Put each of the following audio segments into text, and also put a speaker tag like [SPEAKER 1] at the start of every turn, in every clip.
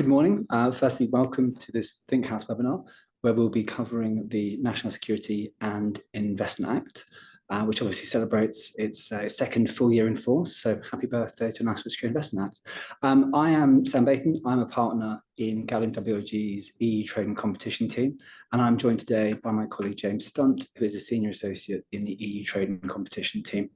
[SPEAKER 1] Good morning. Firstly, welcome to this Think House webinar, where we'll be covering the National Security and Investment Act, which obviously celebrates its second full year in force. So happy birthday to National Security Investment Act. I am Sam Bacon. I'm a partner in Gallin WLG's EU Trading Competition team, and I'm joined today by my colleague James Stunt, who is a senior associate in the EU Trading Competition team.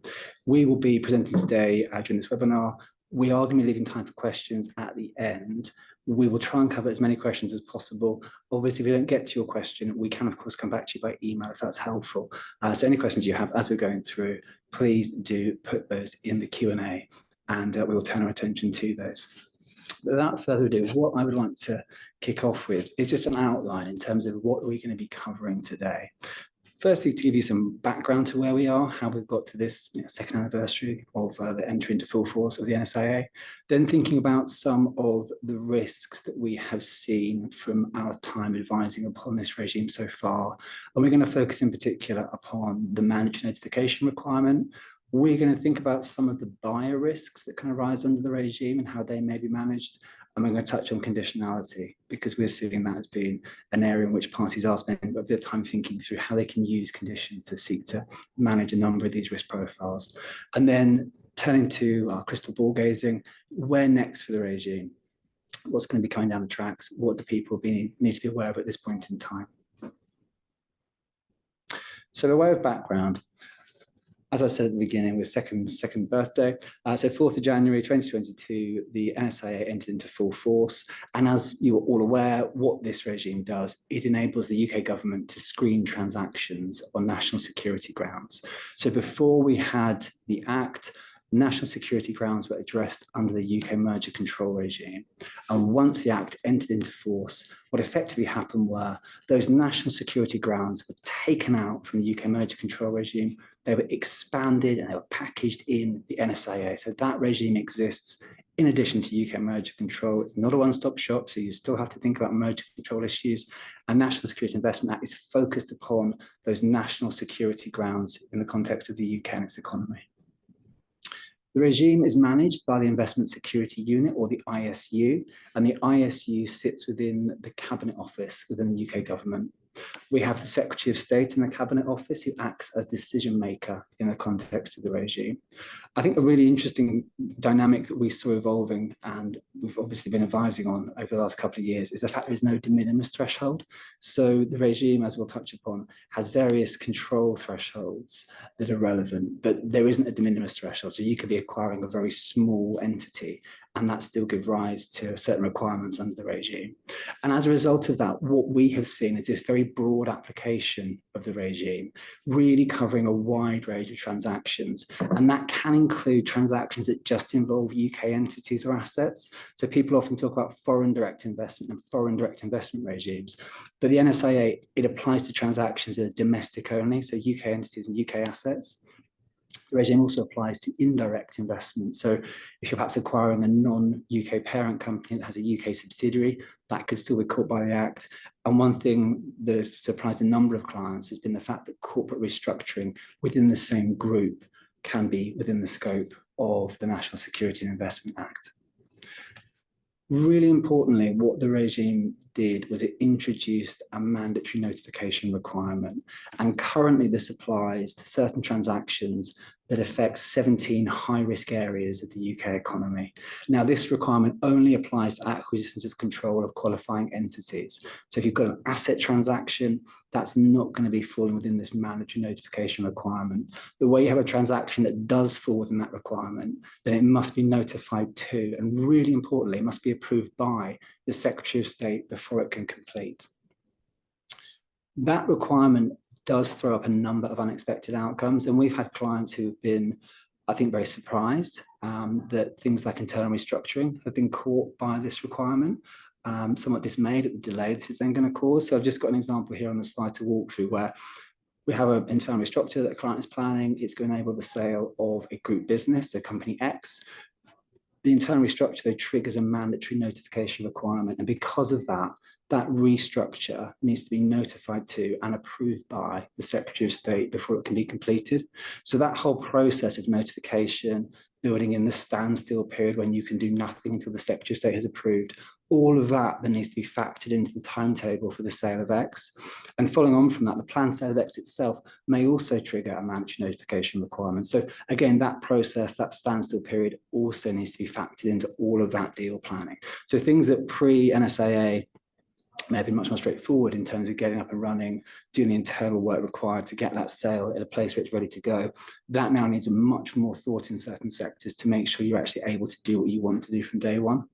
[SPEAKER 1] We will be presenting today during this webinar. We are going to be leaving time for questions at the end. We will try and cover as many questions as possible. Obviously, if we don't get to your question, we can, of course, come back to you by email if that's helpful. So any questions you have as we're going through, please do put those in the Q&A, and we will turn our attention to those. But without further ado, what I would like to kick off with is just an outline in terms of what we're going to be covering today. Firstly, to give you some background to where we are, how we've got to this second anniversary of the entry into full force of the NSIA, then thinking about some of the risks that we have seen from our time advising upon this regime so far. And we're going to focus in particular upon the mandatory notification requirement. We're going to think about some of the buyer risks that can arise under the regime and how they may be managed. And we're going to touch on conditionality, because we're seeing that as being an area in which parties are spending a bit of time thinking through how they can use conditions to seek to manage a number of these risk profiles. And then turning to our crystal ball gazing, where next for the regime? What's going to be coming down the tracks? What do people need to be aware of at this point in time? So, by way of background, as I said at the beginning, with second birthday. So 4th of January 2022, the NSIA entered into full force. And as you are all aware, what this regime does, it enables the UK government to screen transactions on national security grounds. So before we had the Act, national security grounds were addressed under the UK merger control regime. And once the Act entered into force, what effectively happened were those national security grounds were taken out from the UK merger control regime. They were expanded and they were packaged in the NSIA. So that regime exists in addition to UK merger control. It's not a one-stop shop, so you still have to think about merger control issues. And National Security Investment Act is focused upon those national security grounds in the context of the UK and its economy. The regime is managed by the Investment Security Unit, or the ISU, and the ISU sits within the Cabinet Office within the UK government. We have the Secretary of State in the Cabinet Office, who acts as decision maker in the context of the regime. I think a really interesting dynamic that we saw evolving, and we've obviously been advising on over the last couple of years, is the fact there is no de minimis threshold. So the regime, as we'll touch upon, has various control thresholds that are relevant, but there isn't a de minimis threshold. So you could be acquiring a very small entity, and that still gives rise to certain requirements under the regime. And as a result of that, what we have seen is this very broad application of the regime, really covering a wide range of transactions. And that can include transactions that just involve UK entities or assets. So people often talk about foreign direct investment and foreign direct investment regimes. But the NSIA, it applies to transactions that are domestic only, so UK entities and UK assets. The regime also applies to indirect investment. So if you're perhaps acquiring a non-UK parent company that has a UK subsidiary, that could still be caught by the Act. And one thing that has surprised a number of clients has been the fact that corporate restructuring within the same group can be within the scope of the National Security and Investment Act. Really importantly, what the regime did was it introduced a mandatory notification requirement. And currently this applies to certain transactions that affect 17 high-risk areas of the UK economy. Now, this requirement only applies to acquisitions of control of qualifying entities. So if you've got an asset transaction, that's not going to be falling within this mandatory notification requirement. But where you have a transaction that does fall within that requirement, then it must be notified to, and really importantly, it must be approved by the Secretary of State before it can complete. That requirement does throw up a number of unexpected outcomes, and we've had clients who have been, I think, very surprised that things like internal restructuring have been caught by this requirement, somewhat dismayed at the delay this is then going to cause. So I've just got an example here on the slide to walk through where we have an internal restructure that the client is planning. It's going to enable the sale of a group business, so company X. The internal restructure, though, triggers a mandatory notification requirement, and because of that, that restructure needs to be notified to and approved by the Secretary of State before it can be completed. So that whole process of notification, building in the standstill period when you can do nothing until the Secretary of State has approved, All of that then needs to be factored into the timetable for the sale of X. And following on from that, the planned sale of X itself may also trigger a mandatory notification requirement. So again, that process, that standstill period also needs to be factored into all of that deal planning. So things that pre-NSAA may have been much more straightforward in terms of getting up and running, doing the internal work required to get that sale in a place where it's ready to go. That now needs much more thought in certain sectors to make sure you're actually able to do what you want to do from day one.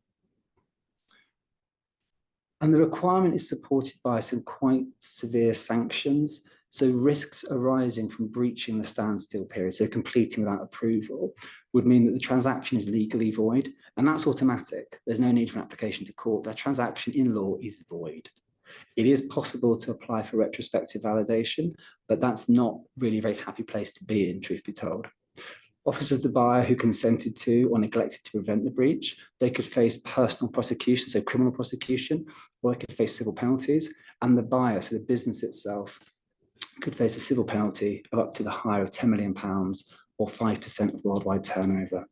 [SPEAKER 1] And the requirement is supported by some quite severe sanctions. So risks arising from breaching the standstill period, so completing without approval, would mean that the transaction is legally void, and that's automatic. There's no need for an application to court. That transaction in law is void. It is possible to apply for retrospective validation, but that's not really a very happy place to be in, truth be told. Officers of the buyer who consented to or neglected to prevent the breach, they could face personal prosecution, so criminal prosecution, or they could face civil penalties, and the buyer, so the business itself, could face a civil penalty of up to the higher of £10 million or 5% of worldwide turnover.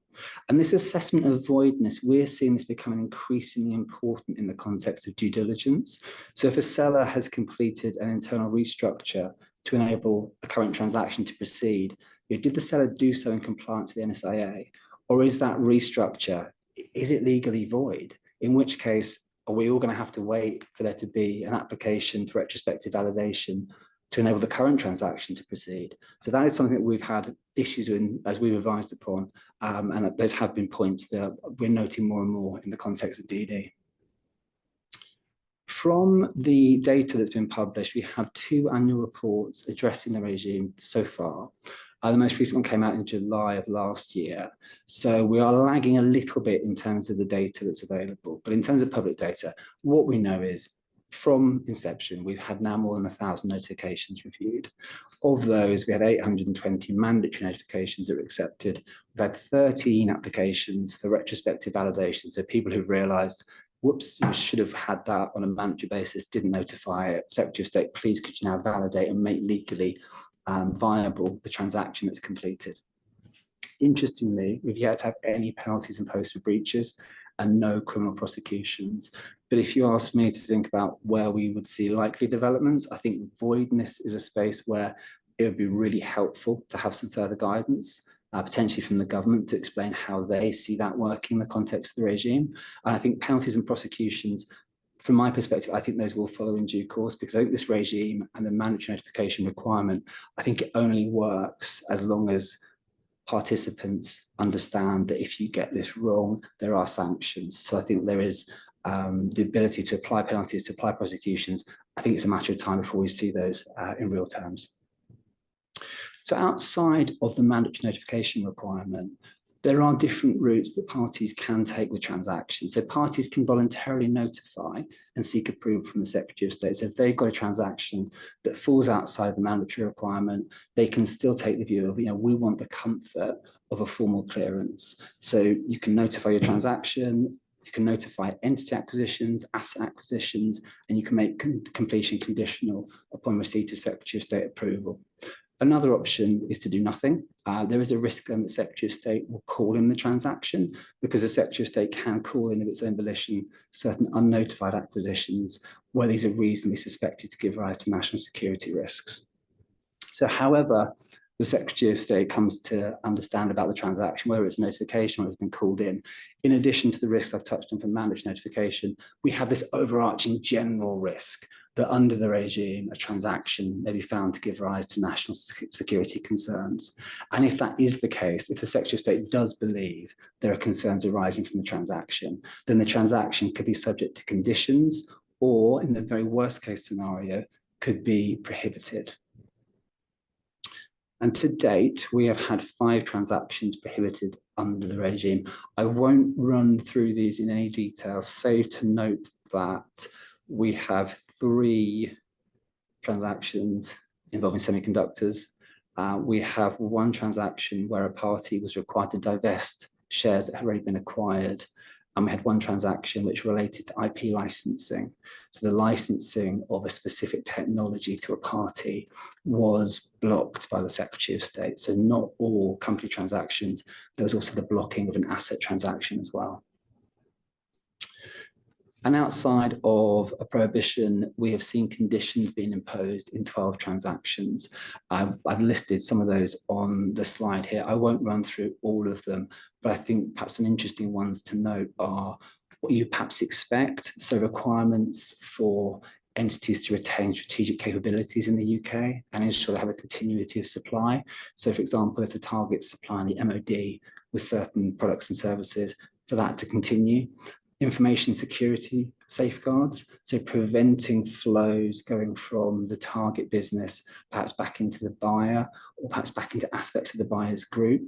[SPEAKER 1] And this assessment of voidness, we're seeing this becoming increasingly important in the context of due diligence. So if a seller has completed an internal restructure to enable a current transaction to proceed, did the seller do so in compliance with the NSIA? Or is that restructure, is it legally void? In which case, are we all going to have to wait for there to be an application for retrospective validation to enable the current transaction to proceed? So that is something that we've had issues in, as we've advised upon, and those have been points that we're noting more and more in the context of DD. From the data that's been published, we have 2 annual reports addressing the regime so far. The most recent one came out in July of last year. So we are lagging a little bit in terms of the data that's available. But in terms of public data, what we know is from inception, we've had now more than 1,000 notifications reviewed. Of those, we had 820 mandatory notifications that were accepted. We've had 13 applications for retrospective validation. So people who've realized, whoops, you should have had that on a mandatory basis, didn't notify it. Secretary of State, please could you now validate and make legally viable the transaction that's completed. Interestingly, we've yet to have any penalties imposed for breaches and no criminal prosecutions. But if you ask me to think about where we would see likely developments, I think voidness is a space where it would be really helpful to have some further guidance, potentially from the government, to explain how they see that working in the context of the regime. And I think penalties and prosecutions, from my perspective, I think those will follow in due course, because I think this regime and the mandatory notification requirement, I think it only works as long as participants understand that if you get this wrong, there are sanctions. So I think there is the ability to apply penalties, to apply prosecutions. I think it's a matter of time before we see those in real terms. So outside of the mandatory notification requirement, there are different routes that parties can take with transactions. So parties can voluntarily notify and seek approval from the Secretary of State. So if they've got a transaction that falls outside the mandatory requirement, they can still take the view of, we want the comfort of a formal clearance. So you can notify your transaction, you can notify entity acquisitions, asset acquisitions, and you can make completion conditional upon receipt of Secretary of State approval. Another option is to do nothing. There is a risk then that the Secretary of State will call in the transaction, because the Secretary of State can call in of its own volition certain unnotified acquisitions where these are reasonably suspected to give rise to national security risks. So however the Secretary of State comes to understand about the transaction, whether it's notification or it's been called in addition to the risks I've touched on for mandatory notification, we have this overarching general risk that under the regime, a transaction may be found to give rise to national security concerns. And if that is the case, if the Secretary of State does believe there are concerns arising from the transaction, then the transaction could be subject to conditions, or in the very worst case scenario, could be prohibited. And to date, we have had 5 transactions prohibited under the regime. I won't run through these in any detail, save to note that we have 3 transactions involving semiconductors. We have 1 transaction where a party was required to divest shares that had already been acquired. And we had 1 transaction which related to IP licensing. So the licensing of a specific technology to a party was blocked by the Secretary of State. So not all company transactions, there was also the blocking of an asset transaction as well. And outside of a prohibition, we have seen conditions being imposed in 12 transactions. I've listed some of those on the slide here. I won't run through all of them, but I think perhaps some interesting ones to note are what you perhaps expect. So requirements for entities to retain strategic capabilities in the UK and ensure they have a continuity of supply. So for example, if the target's supplying the MOD with certain products and services, for that to continue. Information security safeguards, so preventing flows going from the target business perhaps back into the buyer or perhaps back into aspects of the buyer's group,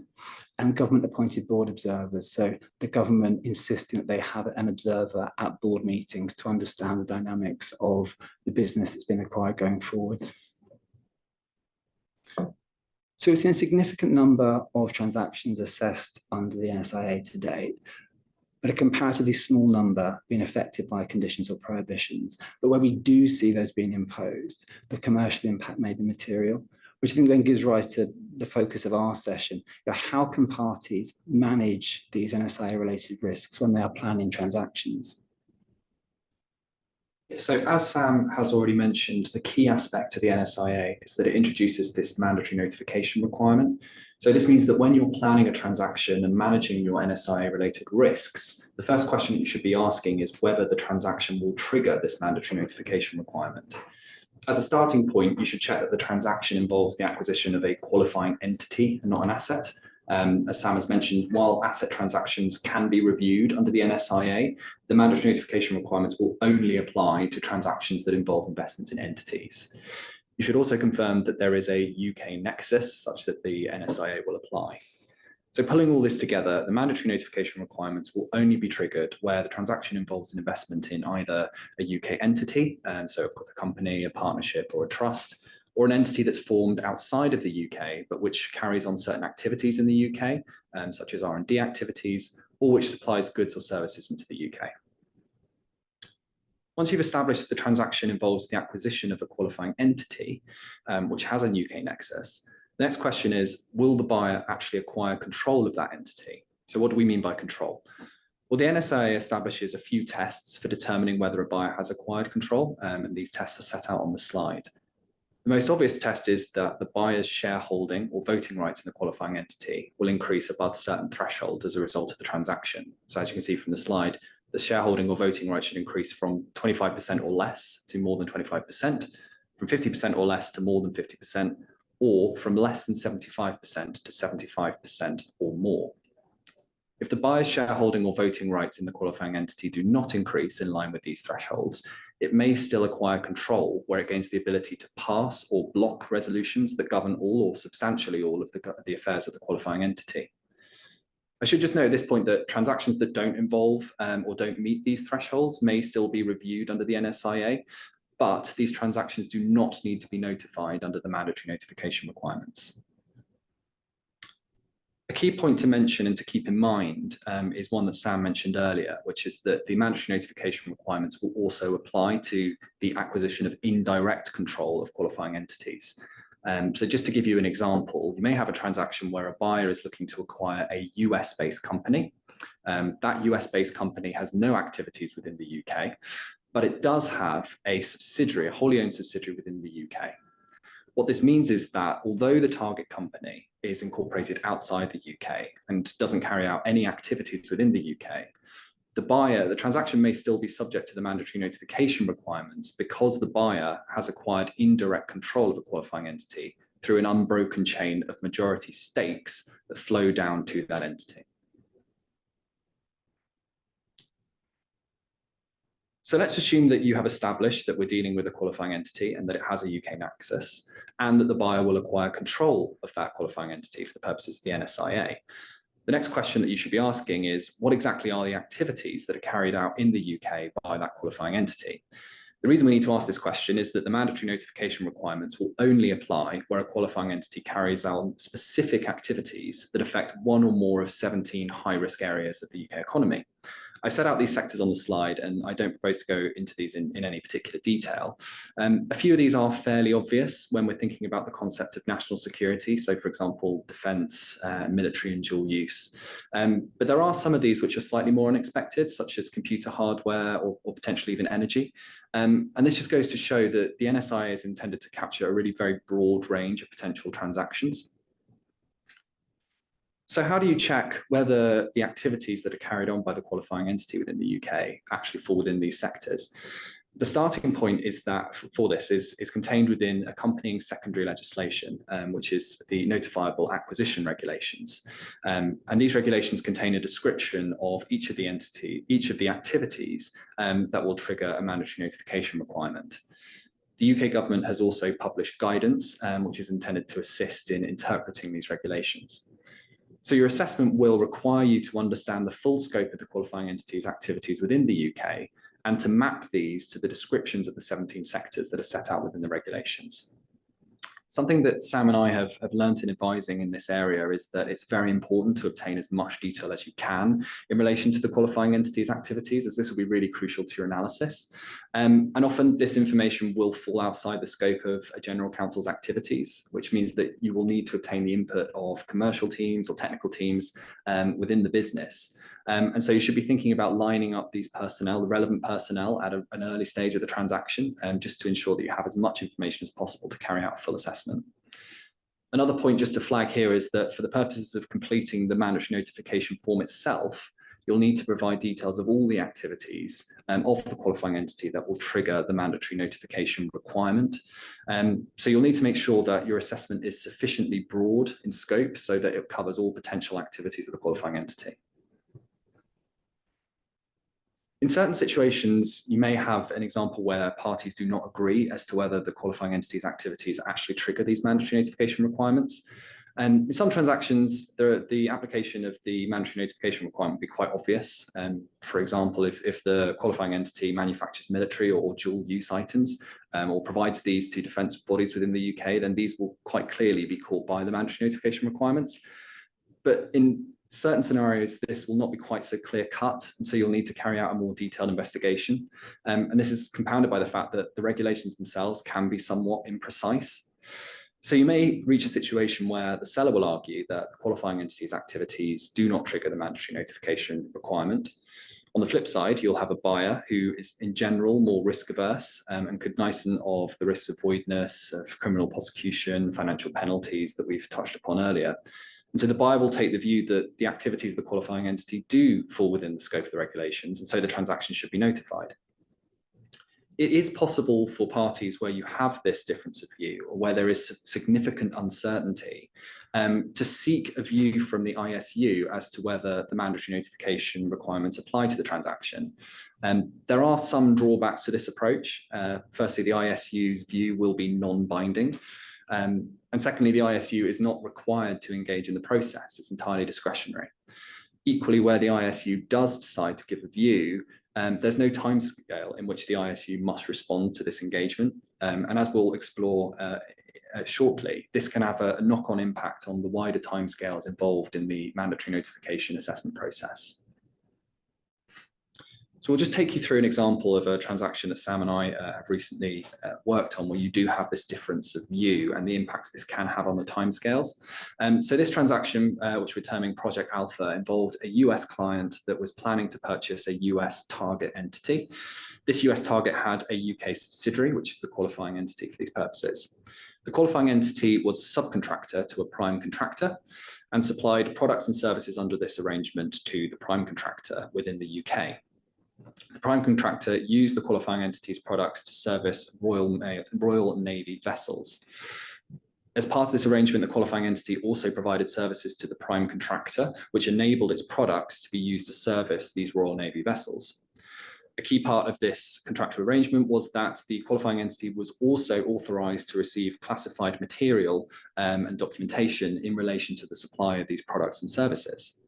[SPEAKER 1] and government appointed board observers, so the government insisting that they have an observer at board meetings to understand the dynamics of the business that's been acquired going forwards. So we've seen a significant number of transactions assessed under the NSIA to date, but a comparatively small number being affected by conditions or prohibitions. But where we do see those being imposed, the commercial impact may be material, which I think then gives rise to the focus of our session. How can parties manage these NSIA-related risks when they are planning transactions?
[SPEAKER 2] So as Sam has already mentioned, the key aspect of the NSIA is that it introduces this mandatory notification requirement. So this means that when you're planning a transaction and managing your NSIA-related risks, the first question you should be asking is whether the transaction will trigger this mandatory notification requirement. As a starting point, you should check that the transaction involves the acquisition of a qualifying entity and not an asset. As Sam has mentioned, while asset transactions can be reviewed under the NSIA, the mandatory notification requirements will only apply to transactions that involve investments in entities. You should also confirm that there is a UK nexus such that the NSIA will apply. So pulling all this together, the mandatory notification requirements will only be triggered where the transaction involves an investment in either a UK entity, so a company, a partnership, or a trust, or an entity that's formed outside of the UK, but which carries on certain activities in the UK, such as R&D activities, or which supplies goods or services into the UK. Once you've established that the transaction involves the acquisition of a qualifying entity, which has a UK nexus, the next question is, will the buyer actually acquire control of that entity? So what do we mean by control? Well, the NSIA establishes a few tests for determining whether a buyer has acquired control, and these tests are set out on the slide. The most obvious test is that the buyer's shareholding or voting rights in the qualifying entity will increase above a certain threshold as a result of the transaction. So as you can see from the slide, the shareholding or voting rights should increase from 25% or less to more than 25%, from 50% or less to more than 50%, or from less than 75% to 75% or more. If the buyer's shareholding or voting rights in the qualifying entity do not increase in line with these thresholds, it may still acquire control where it gains the ability to pass or block resolutions that govern all or substantially all of the affairs of the qualifying entity. I should just note at this point that transactions that don't involve or don't meet these thresholds may still be reviewed under the NSIA, but these transactions do not need to be notified under the mandatory notification requirements. A key point to mention and to keep in mind is one that Sam mentioned earlier, which is that the mandatory notification requirements will also apply to the acquisition of indirect control of qualifying entities. So just to give you an example, you may have a transaction where a buyer is looking to acquire a US-based company. That US-based company has no activities within the UK, but it does have a subsidiary, a wholly owned subsidiary within the UK. What this means is that although the target company is incorporated outside the UK and doesn't carry out any activities within the UK, the transaction may still be subject to the mandatory notification requirements because the buyer has acquired indirect control of a qualifying entity through an unbroken chain of majority stakes that flow down to that entity. So let's assume that you have established that we're dealing with a qualifying entity and that it has a UK nexus, and that the buyer will acquire control of that qualifying entity for the purposes of the NSIA. The next question that you should be asking is, what exactly are the activities that are carried out in the UK by that qualifying entity? The reason we need to ask this question is that the mandatory notification requirements will only apply where a qualifying entity carries out specific activities that affect one or more of 17 high-risk areas of the UK economy. I set out these sectors on the slide, and I don't propose to go into these in any particular detail. A few of these are fairly obvious when we're thinking about the concept of national security. So, for example, defence, military and dual use. But there are some of these which are slightly more unexpected, such as computer hardware or potentially even energy. And this just goes to show that the NSIA is intended to capture a really very broad range of potential transactions. So how do you check whether the activities that are carried on by the qualifying entity within the UK actually fall within these sectors? The starting point is that for this is contained within accompanying secondary legislation, which is the notifiable acquisition regulations. And these regulations contain a description of each of the activities that will trigger a mandatory notification requirement. The UK government has also published guidance, which is intended to assist in interpreting these regulations. So your assessment will require you to understand the full scope of the qualifying entity's activities within the UK and to map these to the descriptions of the 17 sectors that are set out within the regulations. Something that Sam and I have learned in advising in this area is that it's very important to obtain as much detail as you can in relation to the qualifying entity's activities, as this will be really crucial to your analysis. And often this information will fall outside the scope of a general counsel's activities, which means that you will need to obtain the input of commercial teams or technical teams within the business. And so you should be thinking about lining up these personnel, the relevant personnel at an early stage of the transaction, just to ensure that you have as much information as possible to carry out a full assessment. Another point just to flag here is that for the purposes of completing the mandatory notification form itself, you'll need to provide details of all the activities of the qualifying entity that will trigger the mandatory notification requirement. So you'll need to make sure that your assessment is sufficiently broad in scope so that it covers all potential activities of the qualifying entity. In certain situations, you may have an example where parties do not agree as to whether the qualifying entity's activities actually trigger these mandatory notification requirements. In some transactions, the application of the mandatory notification requirement will be quite obvious. For example, if the qualifying entity manufactures military or dual use items or provides these to defence bodies within the UK, then these will quite clearly be caught by the mandatory notification requirements. But in certain scenarios, this will not be quite so clear cut, and so you'll need to carry out a more detailed investigation. And this is compounded by the fact that the regulations themselves can be somewhat imprecise. So you may reach a situation where the seller will argue that the qualifying entity's activities do not trigger the mandatory notification requirement. On the flip side, you'll have a buyer who is in general more risk averse and cognizant of the risks of voidness, of criminal prosecution, financial penalties that we've touched upon earlier. And so the buyer will take the view that the activities of the qualifying entity do fall within the scope of the regulations, and so the transaction should be notified. It is possible for parties where you have this difference of view or where there is significant uncertainty to seek a view from the ISU as to whether the mandatory notification requirements apply to the transaction. There are some drawbacks to this approach. Firstly, the ISU's view will be non-binding. And secondly, the ISU is not required to engage in the process. It's entirely discretionary. Equally, where the ISU does decide to give a view, there's no timescale in which the ISU must respond to this engagement. And as we'll explore shortly, this can have a knock-on impact on the wider timescales involved in the mandatory notification assessment process. So we'll just take you through an example of a transaction that Sam and I have recently worked on where you do have this difference of view and the impacts this can have on the timescales. So this transaction, which we're terming Project Alpha, involved a US client that was planning to purchase a US target entity. This US target had a UK subsidiary, which is the qualifying entity for these purposes. The qualifying entity was a subcontractor to a prime contractor and supplied products and services under this arrangement to the prime contractor within the UK. The prime contractor used the qualifying entity's products to service Royal Navy vessels. As part of this arrangement, the qualifying entity also provided services to the prime contractor, which enabled its products to be used to service these Royal Navy vessels. A key part of this contractual arrangement was that the qualifying entity was also authorized to receive classified material and documentation in relation to the supply of these products and services.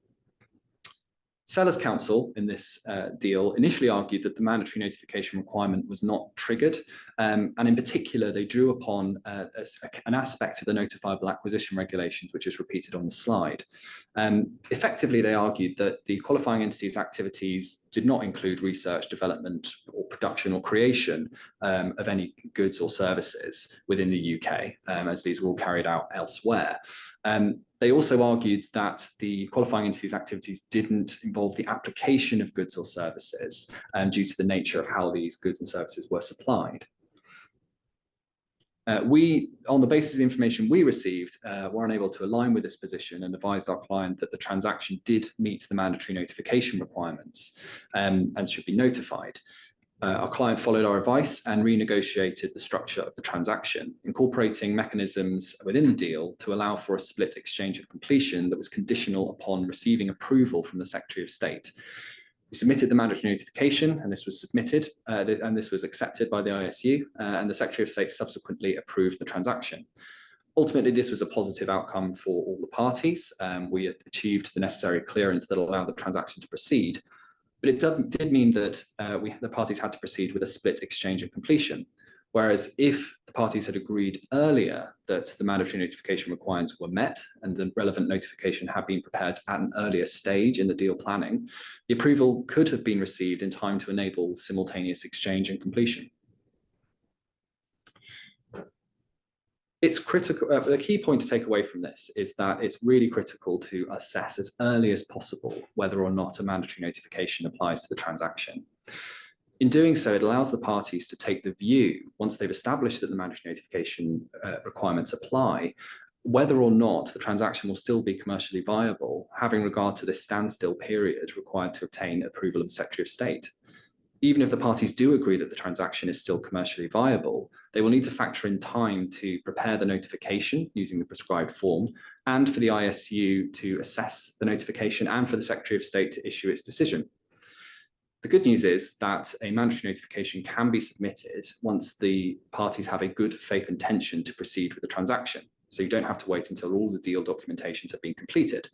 [SPEAKER 2] Sellers' counsel in this deal initially argued that the mandatory notification requirement was not triggered, and in particular, they drew upon an aspect of the notifiable acquisition regulations, which is repeated on the slide. Effectively, they argued that the qualifying entity's activities did not include research, development, or production or creation of any goods or services within the UK, as these were all carried out elsewhere. They also argued that the qualifying entity's activities didn't involve the application of goods or services due to the nature of how these goods and services were supplied. We, on the basis of the information we received, were unable to align with this position and advised our client that the transaction did meet the mandatory notification requirements and should be notified. Our client followed our advice and renegotiated the structure of the transaction, incorporating mechanisms within the deal to allow for a split exchange of completion that was conditional upon receiving approval from the Secretary of State. We submitted the mandatory notification, and this was submitted, and this was accepted by the ISU, and the Secretary of State subsequently approved the transaction. Ultimately, this was a positive outcome for all the parties. We achieved the necessary clearance that allowed the transaction to proceed. But it did mean that the parties had to proceed with a split exchange of completion. Whereas if the parties had agreed earlier that the mandatory notification requirements were met and the relevant notification had been prepared at an earlier stage in the deal planning, the approval could have been received in time to enable simultaneous exchange and completion. It's critical. The key point to take away from this is that it's really critical to assess as early as possible whether or not a mandatory notification applies to the transaction. In doing so, it allows the parties to take the view, once they've established that the mandatory notification requirements apply, whether or not the transaction will still be commercially viable, having regard to this standstill period required to obtain approval of the Secretary of State. Even if the parties do agree that the transaction is still commercially viable, they will need to factor in time to prepare the notification using the prescribed form, and for the ISU to assess the notification, and for the Secretary of State to issue its decision. The good news is that a mandatory notification can be submitted once the parties have a good faith intention to proceed with the transaction. So you don't have to wait until all the deal documentations have been completed.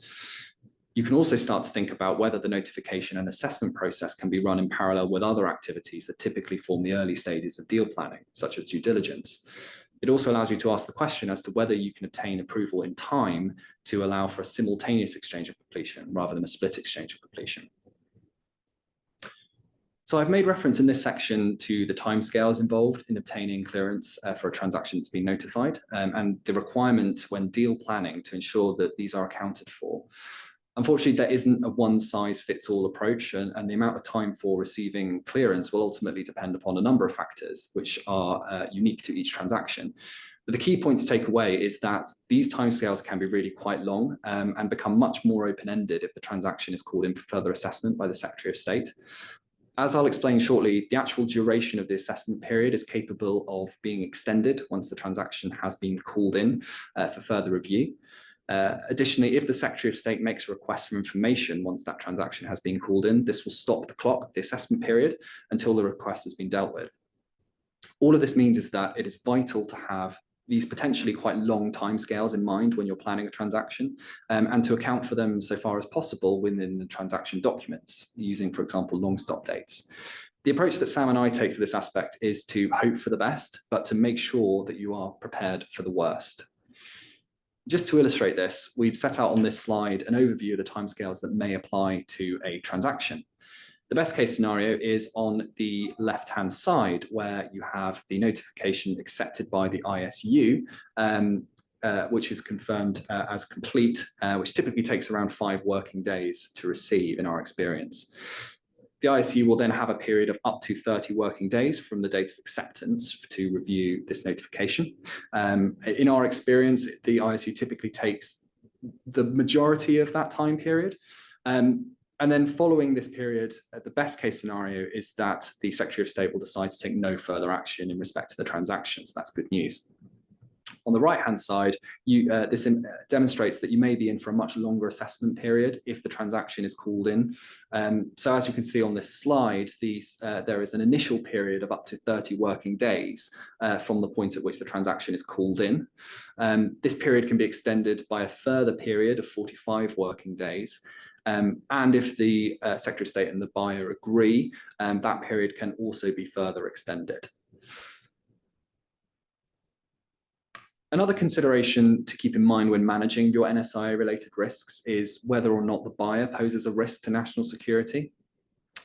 [SPEAKER 2] You can also start to think about whether the notification and assessment process can be run in parallel with other activities that typically form the early stages of deal planning, such as due diligence. It also allows you to ask the question as to whether you can obtain approval in time to allow for a simultaneous exchange of completion rather than a split exchange of completion. So I've made reference in this section to the timescales involved in obtaining clearance for a transaction that's been notified, and the requirement when deal planning to ensure that these are accounted for. Unfortunately, there isn't a one-size-fits-all approach, and the amount of time for receiving clearance will ultimately depend upon a number of factors, which are unique to each transaction. But the key point to take away is that these timescales can be really quite long and become much more open-ended if the transaction is called in for further assessment by the Secretary of State. As I'll explain shortly, the actual duration of the assessment period is capable of being extended once the transaction has been called in for further review. Additionally, if the Secretary of State makes a request for information once that transaction has been called in, this will stop the clock, the assessment period, until the request has been dealt with. All of this means is that it is vital to have these potentially quite long timescales in mind when you're planning a transaction, and to account for them so far as possible within the transaction documents, using, for example, long stop dates. The approach that Sam and I take for this aspect is to hope for the best, but to make sure that you are prepared for the worst. Just to illustrate this, we've set out on this slide an overview of the timescales that may apply to a transaction. The best case scenario is on the left-hand side, where you have the notification accepted by the ISU, which is confirmed as complete, which typically takes around 5 working days to receive in our experience. The ISU will then have a period of up to 30 working days from the date of acceptance to review this notification. In our experience, the ISU typically takes the majority of that time period. And then following this period, the best case scenario is that the Secretary of State will decide to take no further action in respect to the transaction. So that's good news. On the right-hand side, this demonstrates that you may be in for a much longer assessment period if the transaction is called in. So as you can see on this slide, there is an initial period of up to 30 working days from the point at which the transaction is called in. This period can be extended by a further period of 45 working days. And if the Secretary of State and the buyer agree, that period can also be further extended. Another consideration to keep in mind when managing your NSIA-related risks is whether or not the buyer poses a risk to national security.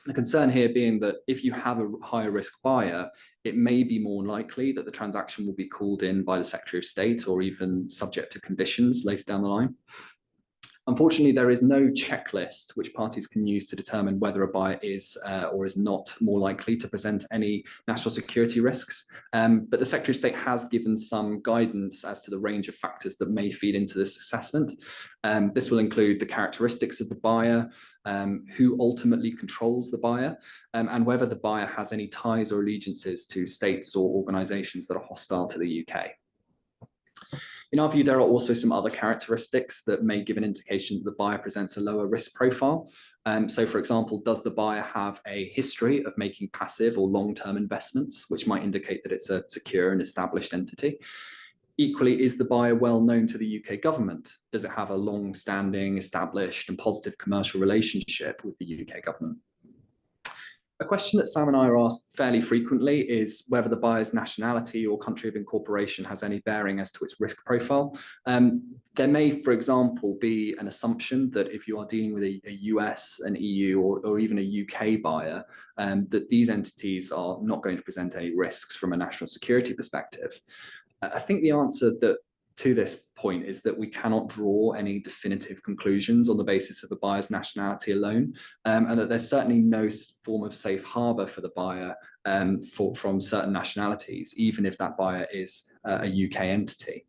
[SPEAKER 2] The concern here being that if you have a higher risk buyer, it may be more likely that the transaction will be called in by the Secretary of State or even subject to conditions later down the line. Unfortunately, there is no checklist which parties can use to determine whether a buyer is or is not more likely to present any national security risks. But the Secretary of State has given some guidance as to the range of factors that may feed into this assessment. This will include the characteristics of the buyer, who ultimately controls the buyer, and whether the buyer has any ties or allegiances to states or organisations that are hostile to the UK. In our view, there are also some other characteristics that may give an indication that the buyer presents a lower risk profile. So, for example, does the buyer have a history of making passive or long-term investments, which might indicate that it's a secure and established entity? Equally, is the buyer well known to the UK government? Does it have a long-standing, established and positive commercial relationship with the UK government? A question that Sam and I are asked fairly frequently is whether the buyer's nationality or country of incorporation has any bearing as to its risk profile. There may, for example, be an assumption that if you are dealing with a US, an EU, or even a UK buyer, that these entities are not going to present any risks from a national security perspective. I think the answer to this point is that we cannot draw any definitive conclusions on the basis of the buyer's nationality alone, and that there's certainly no form of safe harbour for the buyer from certain nationalities, even if that buyer is a UK entity.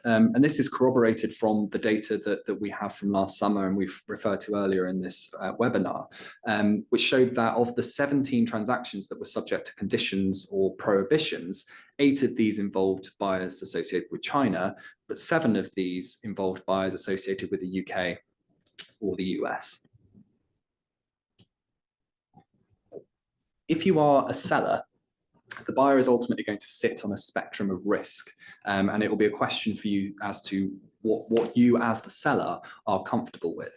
[SPEAKER 2] And this is corroborated from the data that we have from last summer and we've referred to earlier in this webinar, which showed that of the 17 transactions that were subject to conditions or prohibitions, 8 of these involved buyers associated with China, but 7 of these involved buyers associated with the UK or the US. If you are a seller, the buyer is ultimately going to sit on a spectrum of risk, and it will be a question for you as to what you as the seller are comfortable with.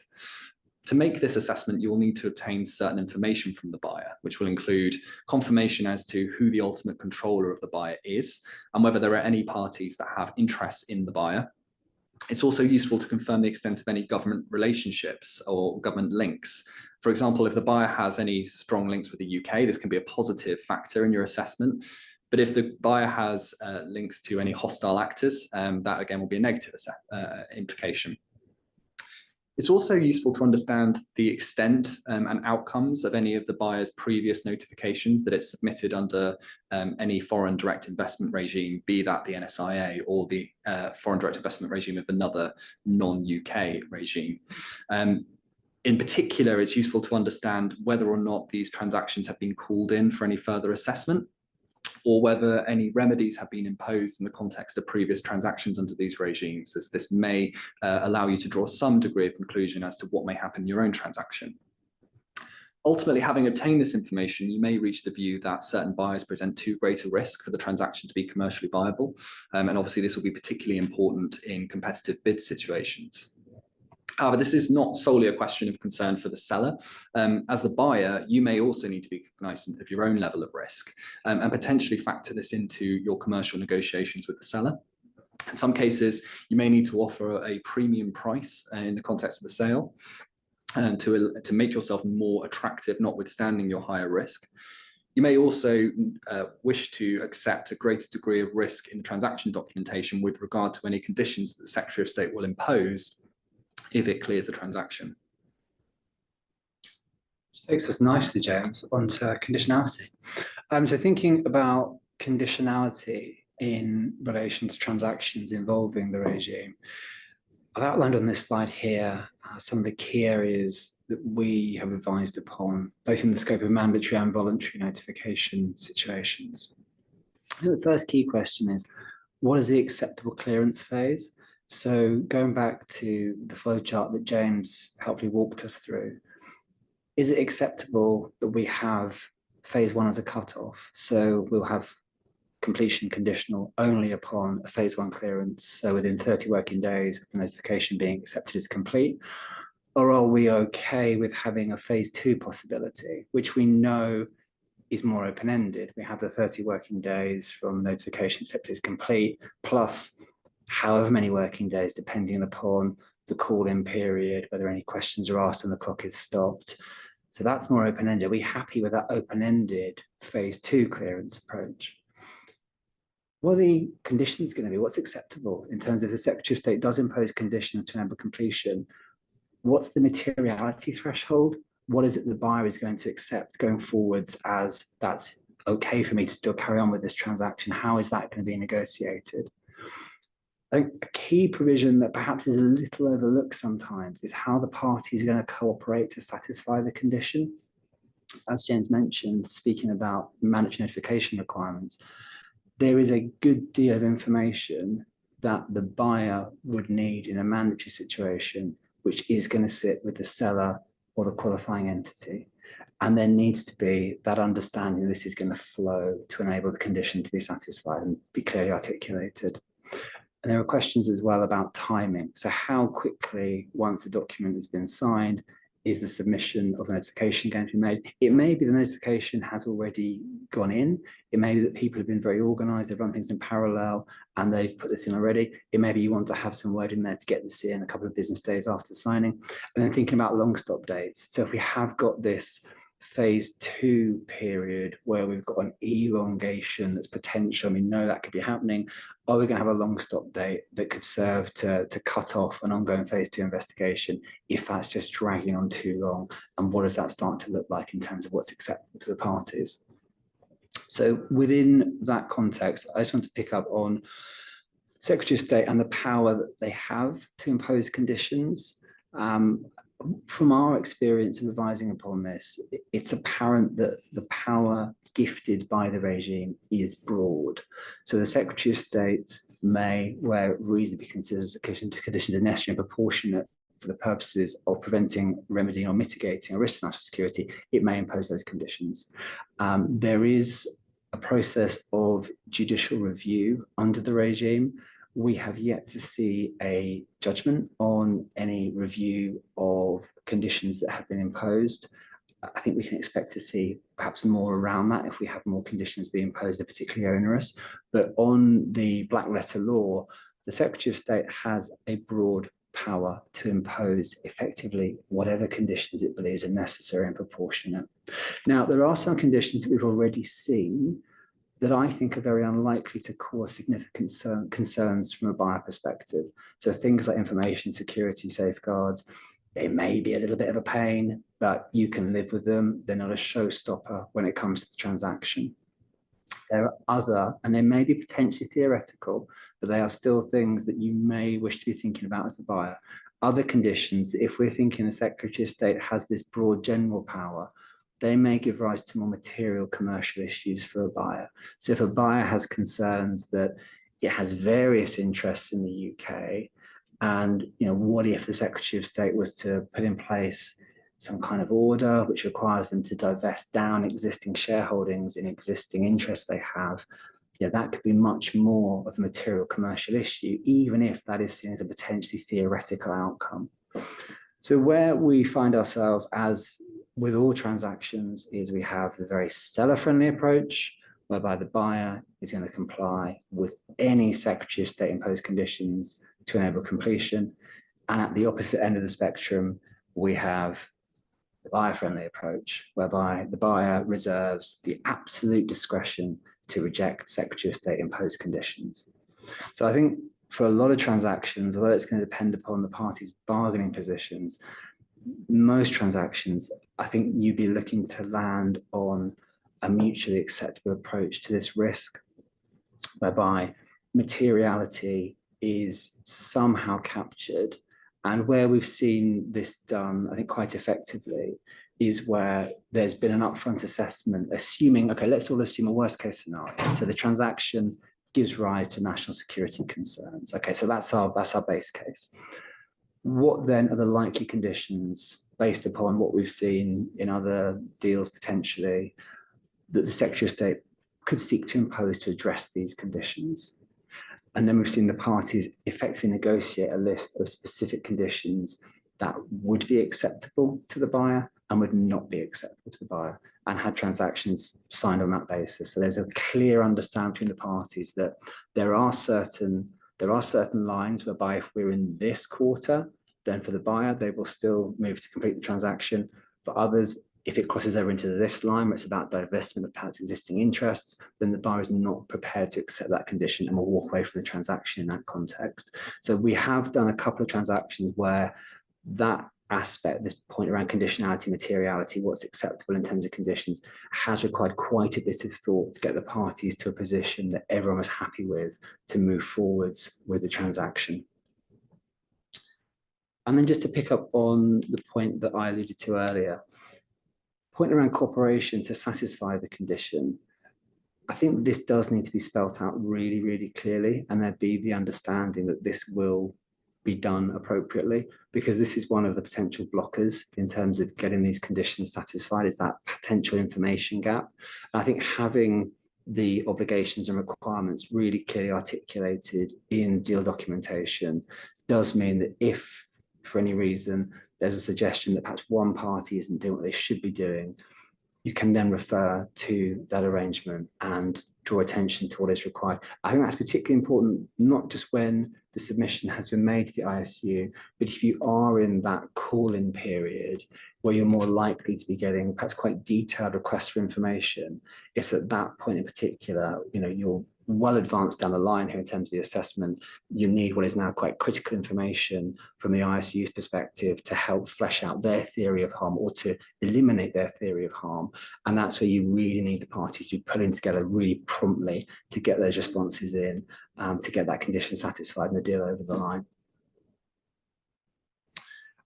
[SPEAKER 2] To make this assessment, you will need to obtain certain information from the buyer, which will include confirmation as to who the ultimate controller of the buyer is and whether there are any parties that have interests in the buyer. It's also useful to confirm the extent of any government relationships or government links. For example, if the buyer has any strong links with the UK, this can be a positive factor in your assessment. But if the buyer has links to any hostile actors, that again will be a negative implication. It's also useful to understand the extent and outcomes of any of the buyer's previous notifications that it's submitted under any foreign direct investment regime, be that the NSIA or the foreign direct investment regime of another non-UK regime. In particular, it's useful to understand whether or not these transactions have been called in for any further assessment, or whether any remedies have been imposed in the context of previous transactions under these regimes, as this may allow you to draw some degree of conclusion as to what may happen in your own transaction. Ultimately, having obtained this information, you may reach the view that certain buyers present too great a risk for the transaction to be commercially viable, and obviously this will be particularly important in competitive bid situations. However, this is not solely a question of concern for the seller. As the buyer, you may also need to be cognizant of your own level of risk and potentially factor this into your commercial negotiations with the seller. In some cases, you may need to offer a premium price in the context of the sale to make yourself more attractive, notwithstanding your higher risk. You may also wish to accept a greater degree of risk in the transaction documentation with regard to any conditions that the Secretary of State will impose if it clears the transaction.
[SPEAKER 1] This takes us nicely, James, onto conditionality. So thinking about conditionality in relation to transactions involving the regime, I've outlined on this slide here some of the key areas that we have advised upon, both in the scope of mandatory and voluntary notification situations. The first key question is, what is the acceptable clearance phase? So going back to the flowchart that James helpfully walked us through, is it acceptable that we have phase 1 as a cutoff? So we'll have completion conditional only upon a phase 1 clearance, so within 30 working days of the notification being accepted as complete? or are we okay with having a phase 2 possibility, which we know is more open-ended? We have the 30 working days from notification accepted is complete, plus however many working days, depending upon the call-in period, whether any questions are asked and the clock is stopped. So that's more open-ended. Are we happy with that open-ended phase 2 clearance approach? What are the conditions going to be? What's acceptable in terms of the Secretary of State does impose conditions to enable completion? What's the materiality threshold? What is it the buyer is going to accept going forwards as that's okay for me to still carry on with this transaction? How is that going to be negotiated? I think a key provision that perhaps is a little overlooked sometimes is how the parties are going to cooperate to satisfy the condition. As James mentioned, speaking about mandatory notification requirements, there is a good deal of information that the buyer would need in a mandatory situation, which is going to sit with the seller or the qualifying entity. And there needs to be that understanding this is going to flow to enable the condition to be satisfied and be clearly articulated. And there are questions as well about timing. So how quickly, once a document has been signed, is the submission of the notification going to be made? It may be the notification has already gone in. It may be that people have been very organized, they've run things in parallel, and they've put this in already. It may be you want to have some word in there to get this in a couple of business days after signing. And then thinking about long stop dates. So if we have got this phase 2 period where we've got an elongation that's potential, we know that could be happening, are we going to have a long stop date that could serve to cut off an ongoing phase 2 investigation if that's just dragging on too long? And what does that start to look like in terms of what's acceptable to the parties? So within that context, I just want to pick up on Secretary of State and the power that they have to impose conditions. From our experience of advising upon this, it's apparent that the power gifted by the regime is broad. So the Secretary of State may, where reasonably considers the conditions are necessary and proportionate for the purposes of preventing, remedying, or mitigating a risk to national security, it may impose those conditions. There is a process of judicial review under the regime. We have yet to see a judgment on any review of conditions that have been imposed. I think we can expect to see perhaps more around that if we have more conditions being imposed, are particularly onerous. But on the black letter law, the Secretary of State has a broad power to impose effectively whatever conditions it believes are necessary and proportionate. Now, there are some conditions that we've already seen that I think are very unlikely to cause significant concerns from a buyer perspective. So things like information security safeguards, they may be a little bit of a pain, but you can live with them. They're not a showstopper when it comes to the transaction. There are other, and they may be potentially theoretical, but they are still things that you may wish to be thinking about as a buyer. Other conditions that if we're thinking the Secretary of State has this broad general power, they may give rise to more material commercial issues for a buyer. So if a buyer has concerns that it has various interests in the UK, and what if the Secretary of State was to put in place some kind of order which requires them to divest down existing shareholdings in existing interests they have, that could be much more of a material commercial issue, even if that is seen as a potentially theoretical outcome. So where we find ourselves, as with all transactions, is we have the very seller-friendly approach, whereby the buyer is going to comply with any Secretary of State imposed conditions to enable completion. And at the opposite end of the spectrum, we have the buyer-friendly approach, whereby the buyer reserves the absolute discretion to reject Secretary of State imposed conditions. So I think for a lot of transactions, although it's going to depend upon the parties' bargaining positions, most transactions, I think you'd be looking to land on a mutually acceptable approach to this risk, whereby materiality is somehow captured. And where we've seen this done, I think quite effectively, is where there's been an upfront assessment, assuming, okay, let's all assume a worst case scenario. So the transaction gives rise to national security concerns. Okay, so that's our base case. What then are the likely conditions based upon what we've seen in other deals potentially that the Secretary of State could seek to impose to address these conditions? And then we've seen the parties effectively negotiate a list of specific conditions that would be acceptable to the buyer and would not be acceptable to the buyer, and had transactions signed on that basis. So there's a clear understanding between the parties that there are certain lines whereby if we're in this quarter, then for the buyer, they will still move to complete the transaction. For others, if it crosses over into this line, where it's about divestment of perhaps existing interests, then the buyer is not prepared to accept that condition and will walk away from the transaction in that context. So we have done a couple of transactions where that aspect, this point around conditionality, materiality, what's acceptable in terms of conditions, has required quite a bit of thought to get the parties to a position that everyone was happy with to move forwards with the transaction. And then just to pick up on the point that I alluded to earlier, point around cooperation to satisfy the condition. I think this does need to be spelt out really, really clearly, and there be the understanding that this will be done appropriately, because this is one of the potential blockers in terms of getting these conditions satisfied, is that potential information gap. And I think having the obligations and requirements really clearly articulated in deal documentation does mean that if for any reason there's a suggestion that perhaps one party isn't doing what they should be doing, you can then refer to that arrangement and draw attention to what is required. I think that's particularly important, not just when the submission has been made to the ISU, but if you are in that call-in period where you're more likely to be getting perhaps quite detailed requests for information, it's at that point in particular, you're well advanced down the line here in terms of the assessment. You need what is now quite critical information from the ISU's perspective to help flesh out their theory of harm or to eliminate their theory of harm. And that's where you really need the parties to be pulling together really promptly to get those responses in, to get that condition satisfied and the deal over the line.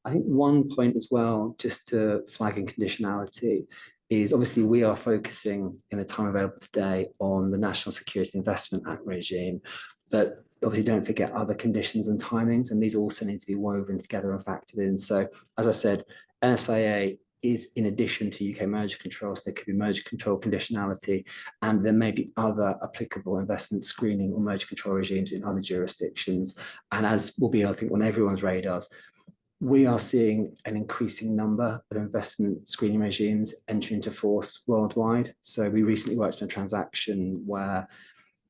[SPEAKER 1] I think one point as well, just to flag in conditionality, is obviously we are focusing in the time available today on the National Security Investment Act regime, but obviously don't forget other conditions and timings, and these also need to be woven together and factored in. So as I said, NSIA is in addition to UK merger control, so there could be merger control conditionality, and there may be other applicable investment screening or merger control regimes in other jurisdictions. And as will be, I think, on everyone's radars, we are seeing an increasing number of investment screening regimes enter into force worldwide. So we recently worked on a transaction where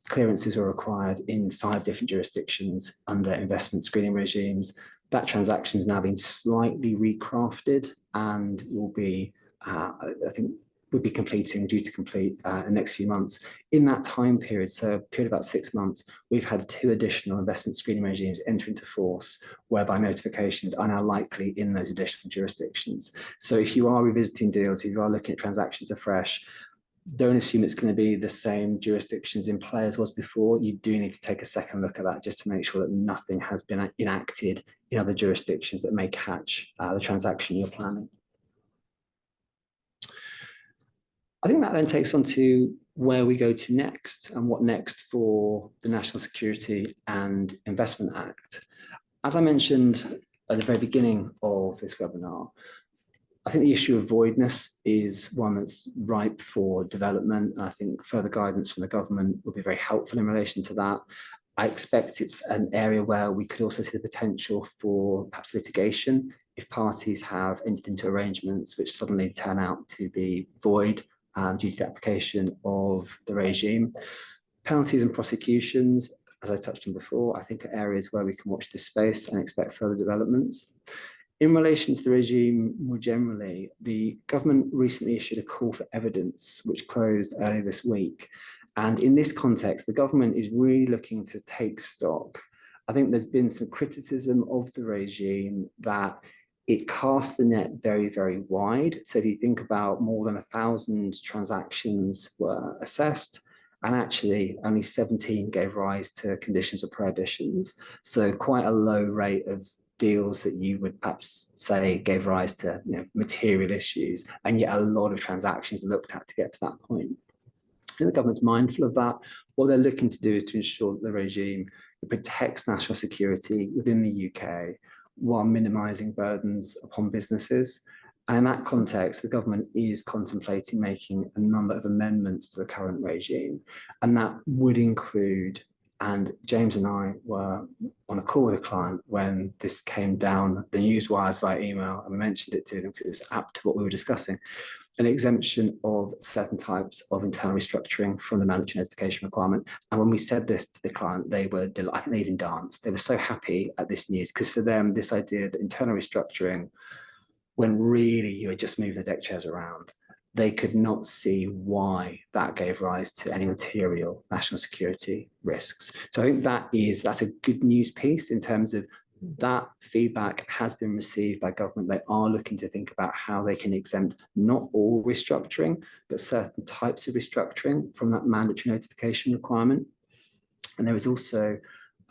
[SPEAKER 1] clearances were required in 5 different jurisdictions under investment screening regimes. That transaction has now been slightly recrafted and will be, I think, would be due to complete in the next few months. In that time period, so a period of about 6 months, we've had 2 additional investment screening regimes enter into force, whereby notifications are now likely in those additional jurisdictions. So if you are revisiting deals, if you are looking at transactions afresh, don't assume it's going to be the same jurisdictions in play as was before. You do need to take a second look at that just to make sure that nothing has been enacted in other jurisdictions that may catch the transaction you're planning. I think that then takes on to where we go to next and what next for the National Security and Investment Act. As I mentioned at the very beginning of this webinar, I think the issue of voidness is one that's ripe for development. I think further guidance from the government will be very helpful in relation to that. I expect it's an area where we could also see the potential for perhaps litigation if parties have entered into arrangements which suddenly turn out to be void due to the application of the regime. Penalties and prosecutions, as I touched on before, I think are areas where we can watch this space and expect further developments. In relation to the regime more generally, the government recently issued a call for evidence, which closed earlier this week. And in this context, the government is really looking to take stock. I think there's been some criticism of the regime that it casts the net very, very wide. So if you think about more than 1,000 transactions were assessed, and actually only 17 gave rise to conditions or prohibitions. So quite a low rate of deals that you would perhaps say gave rise to material issues, and yet a lot of transactions looked at to get to that point. And the government's mindful of that. What they're looking to do is to ensure that the regime protects national security within the UK while minimising burdens upon businesses. And in that context, the government is contemplating making a number of amendments to the current regime. And that would include And James and I were on a call with a client when this came down the news wires via email, and we mentioned it to them because it was apt to what we were discussing. An exemption of certain types of internal restructuring from the mandatory notification requirement. And when we said this to the client, they were delighted. I think they even danced. They were so happy at this news, because for them, this idea that internal restructuring, when really you were just moving the deck chairs around, they could not see why that gave rise to any material national security risks. So I think that's a good news piece in terms of that feedback has been received by government. They are looking to think about how they can exempt not all restructuring, but certain types of restructuring from that mandatory notification requirement. And there is also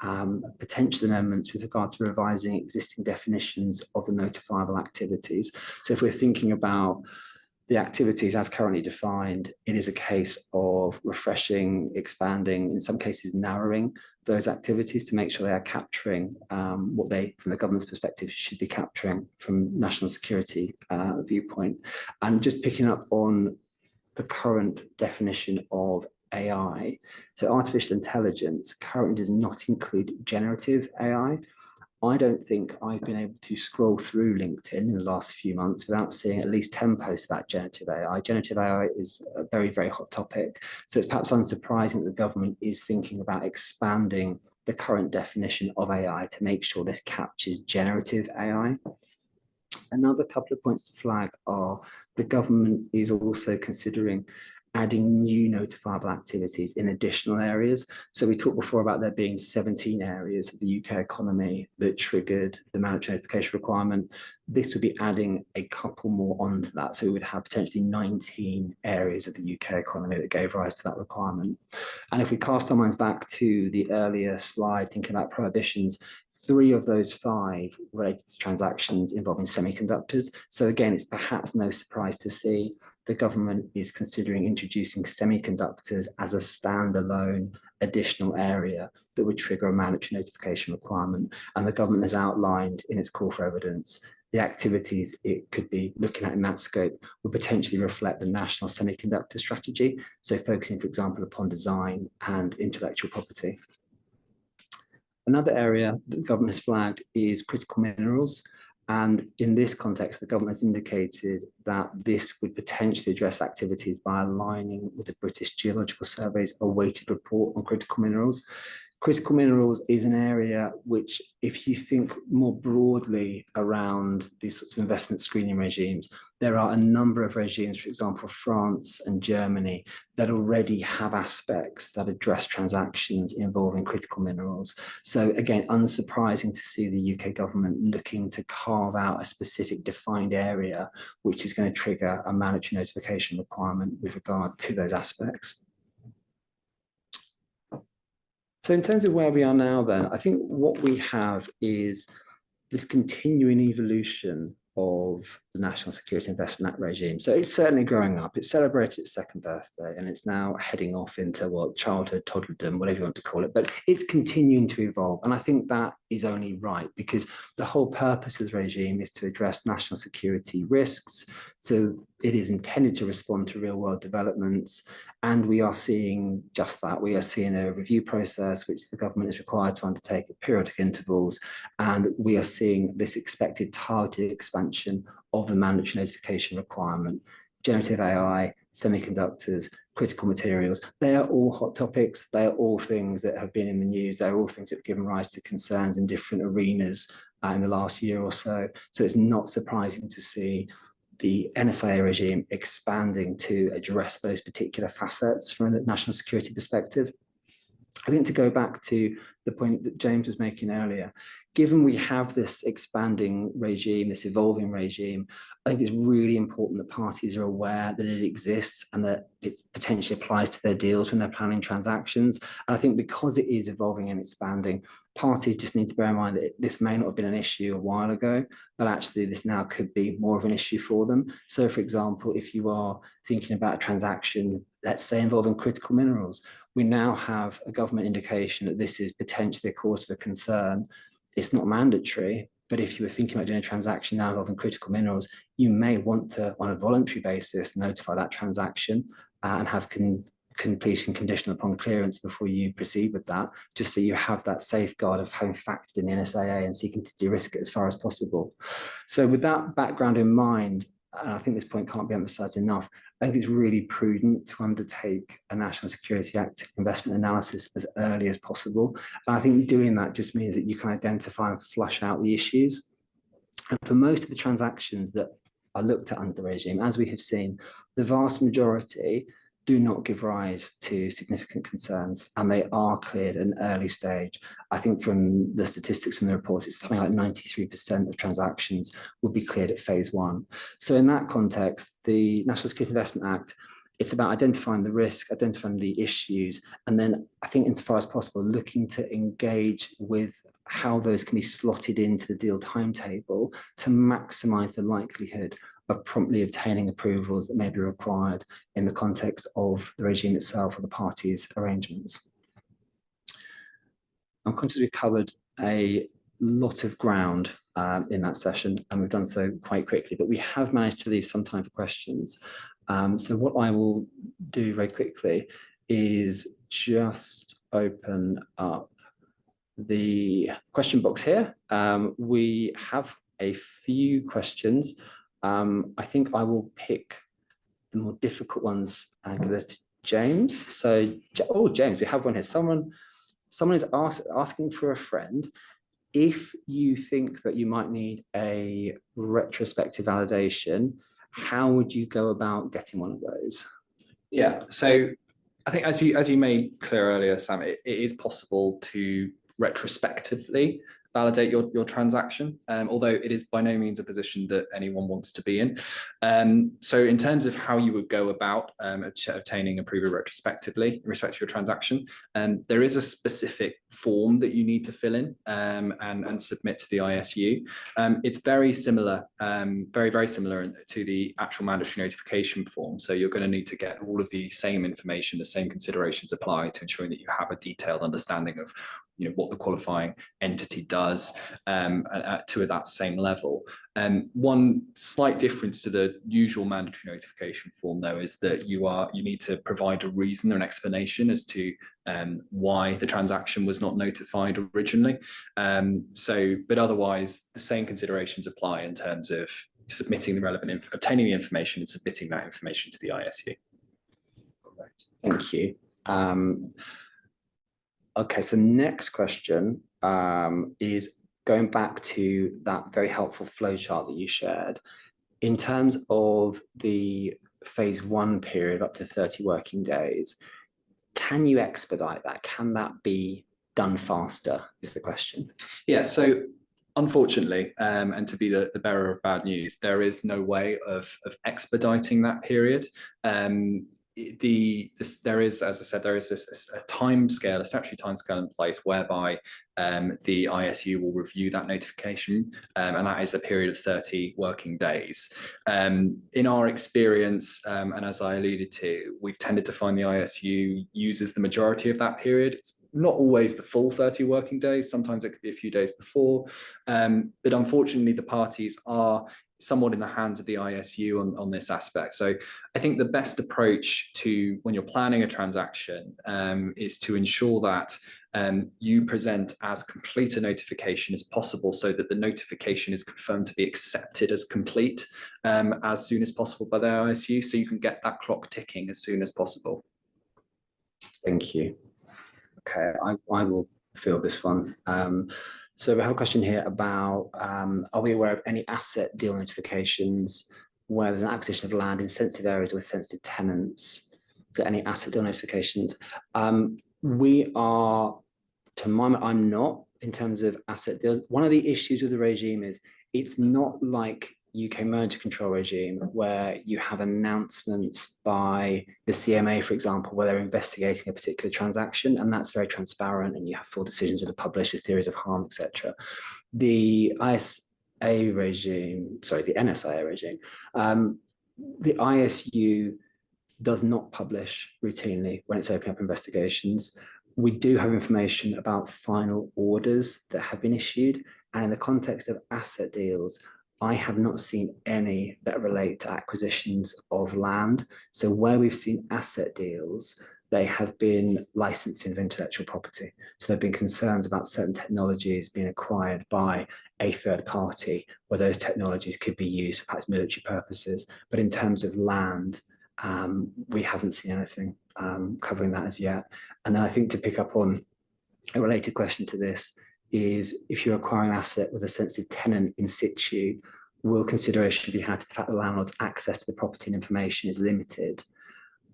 [SPEAKER 1] potential amendments with regard to revising existing definitions of the notifiable activities. So if we're thinking about the activities as currently defined, it is a case of refreshing, expanding, in some cases narrowing those activities to make sure they are capturing what they, from the government's perspective, should be capturing from national security viewpoint. And just picking up on the current definition of AI, so artificial intelligence currently does not include generative AI. I don't think I've been able to scroll through LinkedIn in the last few months without seeing at least 10 posts about generative AI. Generative AI is a very, very hot topic. So it's perhaps unsurprising that the government is thinking about expanding the current definition of AI to make sure this captures generative AI. Another couple of points to flag are the government is also considering adding new notifiable activities in additional areas. So we talked before about there being 17 areas of the UK economy that triggered the mandatory notification requirement. This would be adding a couple more onto that. So we would have potentially 19 areas of the UK economy that gave rise to that requirement. And if we cast our minds back to the earlier slide, thinking about prohibitions, 3 of those 5 related to transactions involving semiconductors. So again, it's perhaps no surprise to see the government is considering introducing semiconductors as a standalone additional area that would trigger a mandatory notification requirement. And the government has outlined in its call for evidence the activities it could be looking at in that scope would potentially reflect the national semiconductor strategy. So focusing, for example, upon design and intellectual property. Another area that the government has flagged is critical minerals. And in this context, the government has indicated that this would potentially address activities by aligning with the British Geological Survey's awaited report on critical minerals. Critical minerals is an area which, if you think more broadly around these sorts of investment screening regimes, there are a number of regimes, for example, France and Germany, that already have aspects that address transactions involving critical minerals. So again, unsurprising to see the UK government looking to carve out a specific defined area, which is going to trigger a mandatory notification requirement with regard to those aspects. So in terms of where we are now then, I think what we have is this continuing evolution of the National Security Investment Act regime. So it's certainly growing up. It celebrated its 2nd birthday and it's now heading off into what, childhood, toddlerdom, whatever you want to call it, but it's continuing to evolve. And I think that is only right, because the whole purpose of the regime is to address national security risks. So it is intended to respond to real world developments. And we are seeing just that. We are seeing a review process, which the government is required to undertake at periodic intervals. And we are seeing this expected targeted expansion of the mandatory notification requirement. Generative AI, semiconductors, critical materials, they are all hot topics. They are all things that have been in the news. They're all things that have given rise to concerns in different arenas in the last year or so. So it's not surprising to see the NSIA regime expanding to address those particular facets from a national security perspective. I think to go back to the point that James was making earlier, given we have this expanding regime, this evolving regime, I think it's really important that parties are aware that it exists and that it potentially applies to their deals when they're planning transactions. And I think because it is evolving and expanding, parties just need to bear in mind that this may not have been an issue a while ago, but actually this now could be more of an issue for them. So for example, if you are thinking about a transaction, let's say involving critical minerals, we now have a government indication that this is potentially a cause for concern. It's not mandatory, but if you were thinking about doing a transaction now involving critical minerals, you may want to, on a voluntary basis, notify that transaction and have completion conditional upon clearance before you proceed with that, just so you have that safeguard of having factored in the NSAA and seeking to de-risk it as far as possible. So with that background in mind, and I think this point can't be emphasized enough, I think it's really prudent to undertake a National Security Act investment analysis as early as possible. And I think doing that just means that you can identify and flush out the issues. And for most of the transactions that are looked at under the regime, as we have seen, the vast majority do not give rise to significant concerns, and they are cleared at an early stage. I think from the statistics from the reports, it's something like 93% of transactions will be cleared at phase one. So in that context, the National Security Investment Act, it's about identifying the risk, identifying the issues, and then I think insofar as possible, looking to engage with how those can be slotted into the deal timetable to maximize the likelihood of promptly obtaining approvals that may be required in the context of the regime itself or the parties' arrangements. I'm conscious we've covered a lot of ground in that session, and we've done so quite quickly, but we have managed to leave some time for questions. So what I will do very quickly is just open up the question box here. We have a few questions. I think I will pick the more difficult ones and give those to James. So, oh, James, we have one here. Someone is asking for a friend. If you think that you might need a retrospective validation, how would you go about getting one of those?
[SPEAKER 2] Yeah, so I think as you made clear earlier, Sam, it is possible to retrospectively validate your transaction, although it is by no means a position that anyone wants to be in. So in terms of how you would go about obtaining approval retrospectively in respect to your transaction, there is a specific form that you need to fill in and submit to the ISU. It's very similar, very similar to the actual mandatory notification form. So you're going to need to get all of the same information, the same considerations apply to ensuring that you have a detailed understanding of what the qualifying entity does to that same level. One slight difference to the usual mandatory notification form, though, is that you need to provide a reason or an explanation as to why the transaction was not notified originally. But otherwise, the same considerations apply in terms of submitting the relevant, obtaining the information and submitting that information to the ISU.
[SPEAKER 1] Thank you. Okay, so next question is going back to that very helpful flowchart that you shared. In terms of the phase one period up to 30 working days, can you expedite that? Can that be done faster, is the question?
[SPEAKER 2] Yeah, so unfortunately, and to be the bearer of bad news, there is no way of expediting that period. There is, as I said, there is a time scale, a statutory time scale in place whereby the ISU will review that notification, and that is a period of 30 working days. In our experience, and as I alluded to, we've tended to find the ISU uses the majority of that period. It's not always the full 30 working days. Sometimes it could be a few days before, but unfortunately the parties are somewhat in the hands of the ISU on this aspect. So I think the best approach to when you're planning a transaction is to ensure that you present as complete a notification as possible so that the notification is confirmed to be accepted as complete as soon as possible by the ISU, so you can get that clock ticking as soon as possible.
[SPEAKER 1] Thank you. Okay, I will fill this one. So we have a question here about, are we aware of any asset deal notifications where there's an acquisition of land in sensitive areas with sensitive tenants? So any asset deal notifications? We are, to my mind, I'm not in terms of asset deals. One of the issues with the regime is it's not like UK merger control regime where you have announcements by the CMA, for example, where they're investigating a particular transaction, and that's very transparent and you have full decisions that are published with theories of harm, etc. The ISA regime, sorry, the NSIA regime, the ISU does not publish routinely when it's opening up investigations. We do have information about final orders that have been issued, and in the context of asset deals, I have not seen any that relate to acquisitions of land. So where we've seen asset deals, they have been licensing of intellectual property. So there have been concerns about certain technologies being acquired by a third party, where those technologies could be used for perhaps military purposes. But in terms of land, we haven't seen anything covering that as yet. And then I think to pick up on a related question to this is, if you're acquiring an asset with a sensitive tenant in situ, will consideration be had to the fact that the landlord's access to the property and information is limited?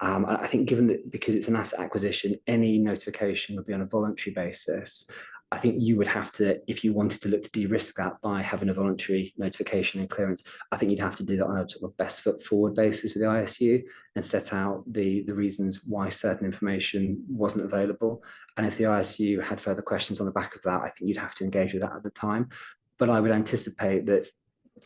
[SPEAKER 1] I think given that, because it's an asset acquisition, any notification would be on a voluntary basis. I think you would have to, if you wanted to look to de-risk that by having a voluntary notification and clearance, I think you'd have to do that on a sort of best foot forward basis with the ISU and set out the reasons why certain information wasn't available. And if the ISU had further questions on the back of that, I think you'd have to engage with that at the time. But I would anticipate that,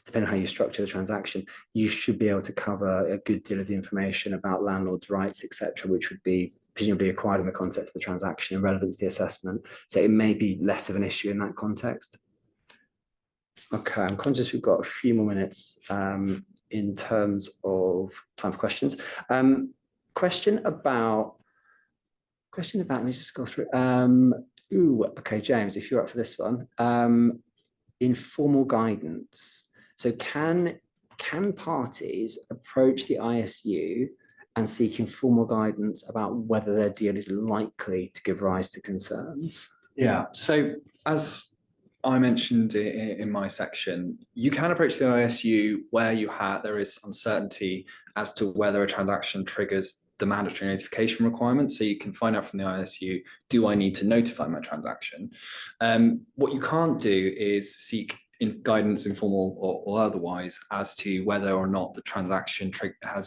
[SPEAKER 1] depending on how you structure the transaction, you should be able to cover a good deal of the information about landlord's rights, etc., which would be presumably acquired in the context of the transaction and relevant to the assessment. So it may be less of an issue in that context. Okay, I'm conscious we've got a few more minutes in terms of time for questions. Question about, let me just go through. Okay, James, if you're up for this one. Informal guidance. So can parties approach the ISU and seek informal guidance about whether their deal is likely to give rise to concerns?
[SPEAKER 2] Yeah, so as I mentioned in my section, you can approach the ISU where there is uncertainty as to whether a transaction triggers the mandatory notification requirement. So you can find out from the ISU, do I need to notify my transaction? What you can't do is seek guidance, informal or otherwise, as to whether or not the transaction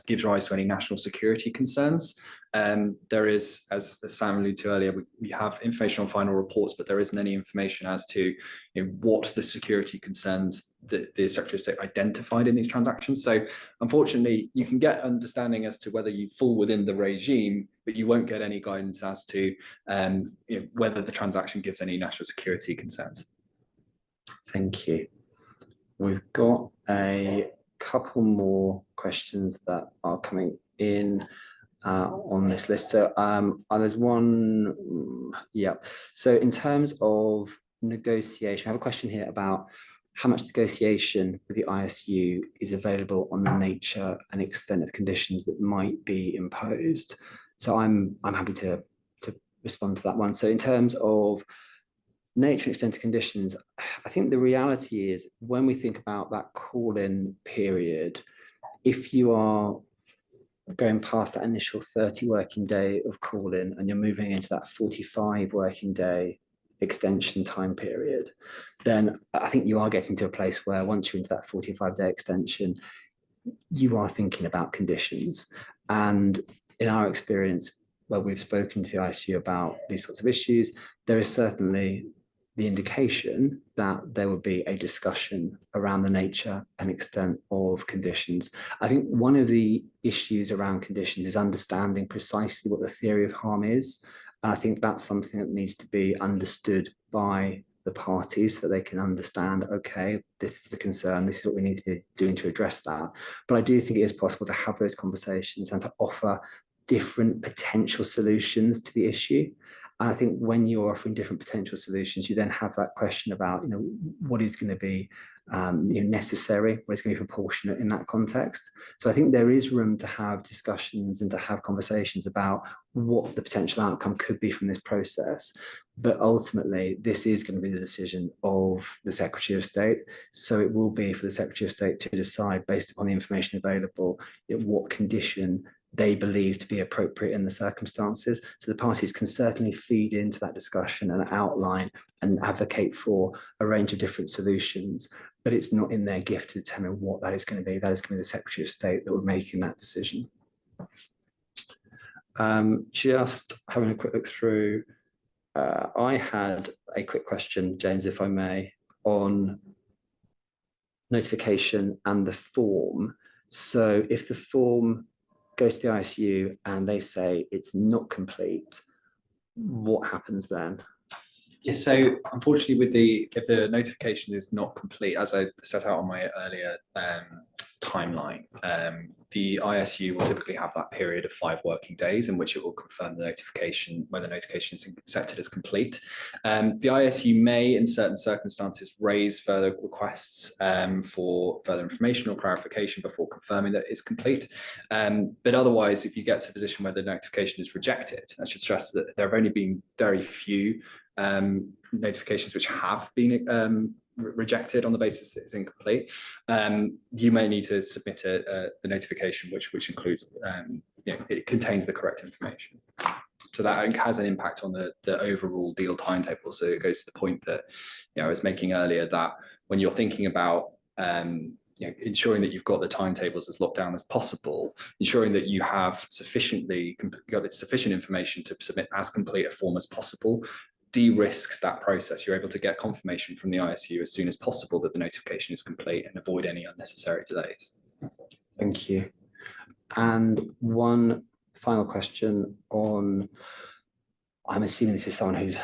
[SPEAKER 2] gives rise to any national security concerns. There is, as Sam alluded to earlier, we have information on final reports, but there isn't any information as to what the security concerns that the Secretary of State identified in these transactions. So unfortunately, you can get understanding as to whether you fall within the regime, but you won't get any guidance as to whether the transaction gives any national security concerns.
[SPEAKER 1] Thank you. We've got a couple more questions that are coming in on this list. So there's one, yeah. So in terms of negotiation, I have a question here about how much negotiation with the ISU is available on the nature and extent of conditions that might be imposed. So I'm happy to respond to that one. So in terms of nature and extent of conditions, I think the reality is, when we think about that call-in period, if you are going past that initial 30 working day of call-in and you're moving into that 45 working day extension time period, then I think you are getting to a place where once you're into that 45-day extension, you are thinking about conditions. And in our experience, where we've spoken to the ISU about these sorts of issues, there is certainly the indication that there would be a discussion around the nature and extent of conditions. I think one of the issues around conditions is understanding precisely what the theory of harm is. And I think that's something that needs to be understood by the parties, so that they can understand, okay, this is the concern, this is what we need to be doing to address that. But I do think it is possible to have those conversations and to offer different potential solutions to the issue. And I think when you're offering different potential solutions, you then have that question about, what is going to be necessary, what is going to be proportionate in that context. So I think there is room to have discussions and to have conversations about what the potential outcome could be from this process. But ultimately, this is going to be the decision of the Secretary of State. So it will be for the Secretary of State to decide, based upon the information available, what condition they believe to be appropriate in the circumstances. So the parties can certainly feed into that discussion and outline and advocate for a range of different solutions, but it's not in their gift to determine what that is going to be. That is going to be the Secretary of State that will be making that decision. Just having a quick look through, I had a quick question, James, if I may, on notification and the form. So if the form goes to the ISU and they say it's not complete, what happens then?
[SPEAKER 2] Yeah, so unfortunately, if the notification is not complete, as I set out on my earlier timeline, the ISU will typically have that period of 5 working days in which it will confirm the notification, whether the notification is accepted as complete. The ISU may, in certain circumstances, raise further requests for further information or clarification before confirming that it's complete. But otherwise, if you get to a position where the notification is rejected, I should stress that there have only been very few notifications which have been rejected on the basis that it's incomplete. You may need to submit the notification which includes, it contains the correct information. So that has an impact on the overall deal timetable. So it goes to the point that I was making earlier, that when you're thinking about ensuring that you've got the timetables as locked down as possible, ensuring that you have sufficient information to submit as complete a form as possible, de-risks that process. You're able to get confirmation from the ISU as soon as possible that the notification is complete and avoid any unnecessary delays.
[SPEAKER 1] Thank you. And one final question on, I'm assuming this is someone who's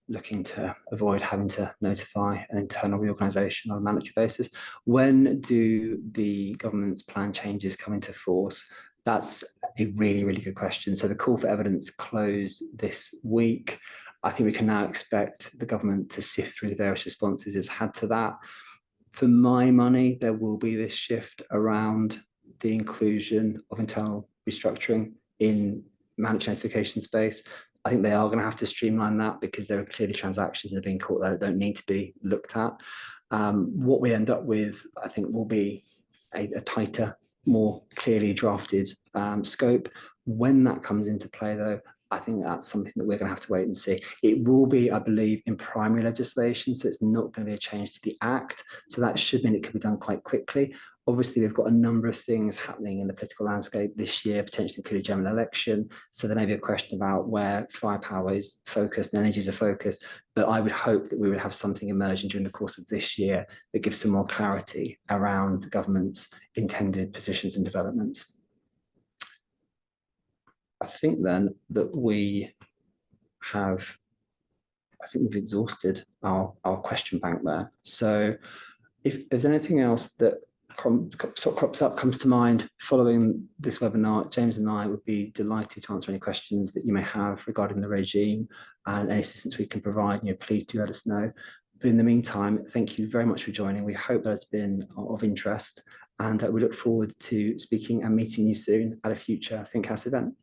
[SPEAKER 1] looking to avoid having to notify an internal reorganisation on a mandatory basis. When do the government's plan changes come into force? That's a really, really good question. So the call for evidence closed this week. I think we can now expect the government to sift through the various responses it's had to that. For my money, there will be this shift around the inclusion of internal restructuring in managed notification space. I think they are going to have to streamline that because there are clearly transactions that are being caught that don't need to be looked at. What we end up with, I think, will be a tighter, more clearly drafted scope. When that comes into play, though, I think that's something that we're going to have to wait and see. It will be, I believe, in primary legislation, so it's not going to be a change to the Act. So that should mean it can be done quite quickly. Obviously, we've got a number of things happening in the political landscape this year, potentially including a general election. So there may be a question about where firepower is focused and energies are focused. But I would hope that we would have something emerging during the course of this year that gives some more clarity around the government's intended positions and developments. I think then that we've exhausted our question bank there. So if there's anything else that comes to mind following this webinar, James and I would be delighted to answer any questions that you may have regarding the regime and any assistance we can provide. Please do let us know. But in the meantime, thank you very much for joining. We hope that it's been of interest, and we look forward to speaking and meeting you soon at a future ThinkHouse event.